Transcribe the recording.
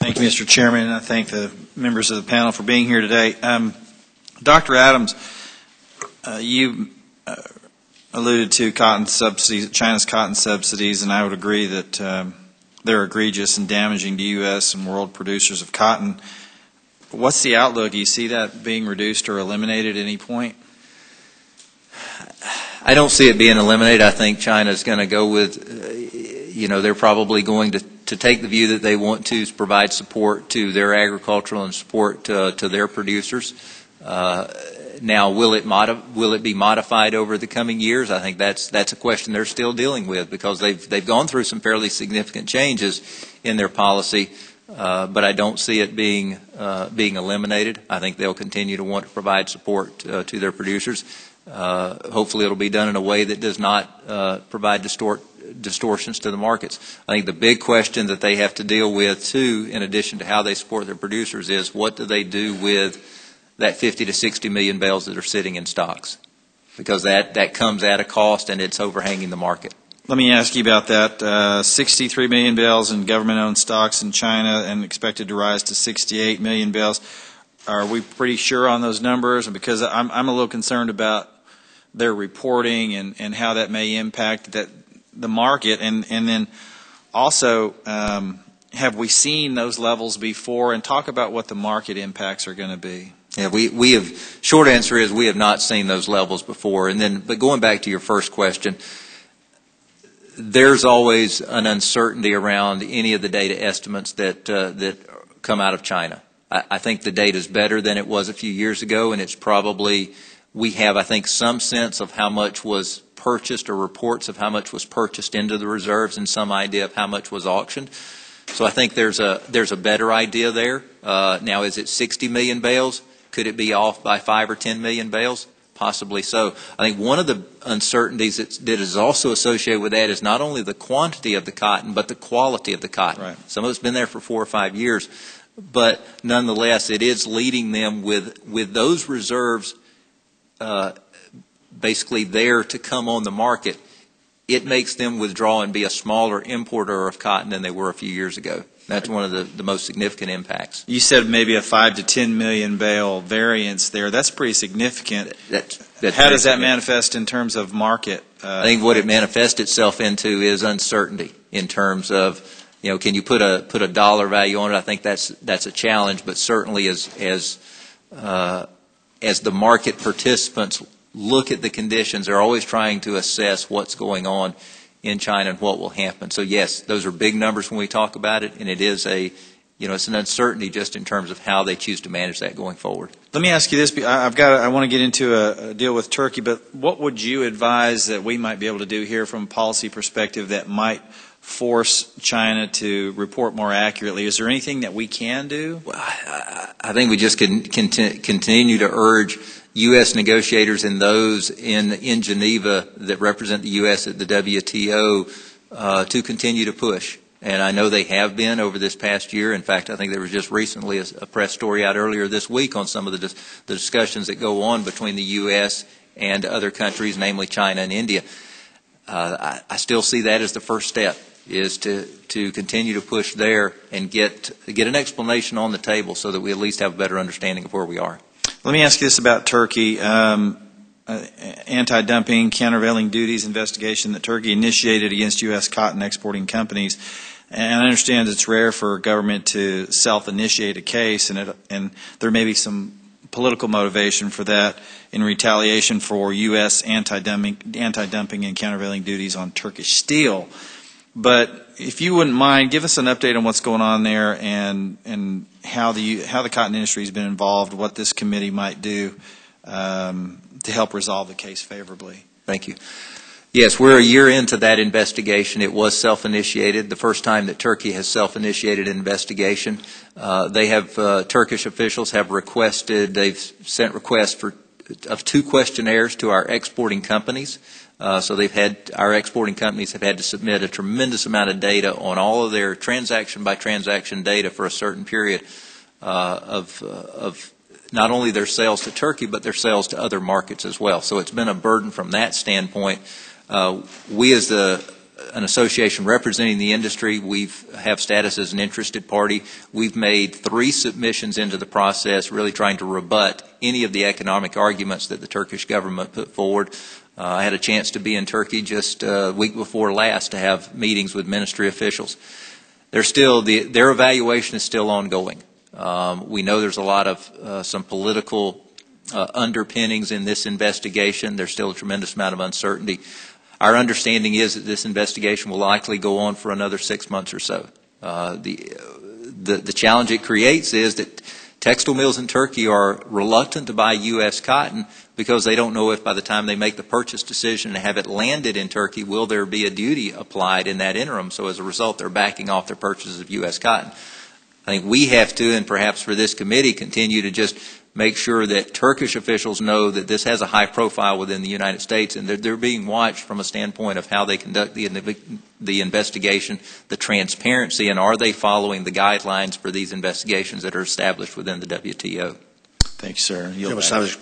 Thank you, Mr. Chairman, and I thank the members of the panel for being here today. Dr. Adams, you alluded to cotton subsidies, China's cotton subsidies, and I would agree that they're egregious and damaging to U.S. and world producers of cotton. What's the outlook? Do you see that being reduced or eliminated at any point? I don't see it being eliminated. I think China's going to go with, they're probably going to take the view that they want to provide support to their agricultural and support to their producers. Now, will it be modified over the coming years? I think that's a question they're still dealing with, because they've gone through some fairly significant changes in their policy, but I don't see it being eliminated. I think they'll continue to want to provide support to their producers. Hopefully, it'll be done in a way that does not provide distortions to the markets. I think the big question that they have to deal with, too, in addition to how they support their producers, is what do they do with that 50 to 60 million bales that are sitting in stocks, because that comes at a cost and it's overhanging the market. Let me ask you about that. 63 million bales in government-owned stocks in China and expected to rise to 68 million bales. Are we pretty sure on those numbers? Because I'm a little concerned about their reporting and how that may impact the market. And then also, have we seen those levels before? And talk about what the market impacts are going to be. Yeah, we have. Short answer is we have not seen those levels before. But going back to your first question, there's always an uncertainty around any of the data estimates that come out of China. I think the data is better than it was a few years ago, and it's probably, we have, I think, some sense of how much was purchased, or reports of how much was purchased into the reserves, and some idea of how much was auctioned. So I think there's a better idea there. Now, is it 60 million bales? Could it be off by 5 or 10 million bales? Possibly so. I think one of the uncertainties that is also associated with that is not only the quantity of the cotton, but the quality of the cotton. Right. Some of it's been there for 4 or 5 years, but nonetheless, it is leading them with those reserves basically there to come on the market. It makes them withdraw and be a smaller importer of cotton than they were a few years ago. That's one of the most significant impacts. You said maybe a 5 to 10 million bale variance there. That's pretty significant. How does that manifest in terms of market? I think what it manifests itself into is uncertainty in terms of, can you put a dollar value on it? I think that's a challenge, but certainly as the market participants look at the conditions, they're always trying to assess what's going on in China and what will happen. So yes, those are big numbers when we talk about it, and it is it's an uncertainty just in terms of how they choose to manage that going forward. Let me ask you this. I want to get into a deal with Turkey, but what would you advise that we might be able to do here from a policy perspective that might force China to report more accurately? Is there anything that we can do? Well, I think we just can continue to urge U.S. negotiators and those in Geneva that represent the U.S. at the WTO to continue to push. And I know they have been over this past year. In fact, I think there was just recently a press story out earlier this week on some of the discussions that go on between the U.S. and other countries, namely China and India. I still see that as the first step, is to continue to push there and get an explanation on the table so that we at least have a better understanding of where we are. Let me ask you this about Turkey. Anti-dumping, countervailing duties investigation that Turkey initiated against U.S. cotton exporting companies. And I understand it's rare for a government to self-initiate a case, and there may be some political motivation for that in retaliation for U.S. anti-dumping and countervailing duties on Turkish steel. But if you wouldn't mind, give us an update on what's going on there and how the cotton industry has been involved, what this committee might do to help resolve the case favorably. Thank you. Yes, we're a year into that investigation. It was self-initiated. The first time that Turkey has self-initiated an investigation. Turkish officials have requested, they've sent requests of 2 questionnaires to our exporting companies. So our exporting companies have had to submit a tremendous amount of data on all of their transaction by transaction data for a certain period of not only their sales to Turkey, but their sales to other markets as well. So it's been a burden from that standpoint. We as the an association representing the industry. We have status as an interested party. We've made 3 submissions into the process, really trying to rebut any of the economic arguments that the Turkish government put forward. I had a chance to be in Turkey just a week before last to have meetings with ministry officials. Their evaluation is still ongoing. We know there's a lot of some political underpinnings in this investigation. There's still a tremendous amount of uncertainty. Our understanding is that this investigation will likely go on for another 6 months or so. The challenge it creates is that textile mills in Turkey are reluctant to buy U.S. cotton because they don't know if by the time they make the purchase decision and have it landed in Turkey, will there be a duty applied in that interim. So as a result, they're backing off their purchases of U.S. cotton. I think we have to, and perhaps for this committee, continue to just make sure that Turkish officials know that this has a high profile within the United States and that they're being watched from a standpoint of how they conduct the investigation, the transparency, and are they following the guidelines for these investigations that are established within the WTO. Thank you, sir. Yield back.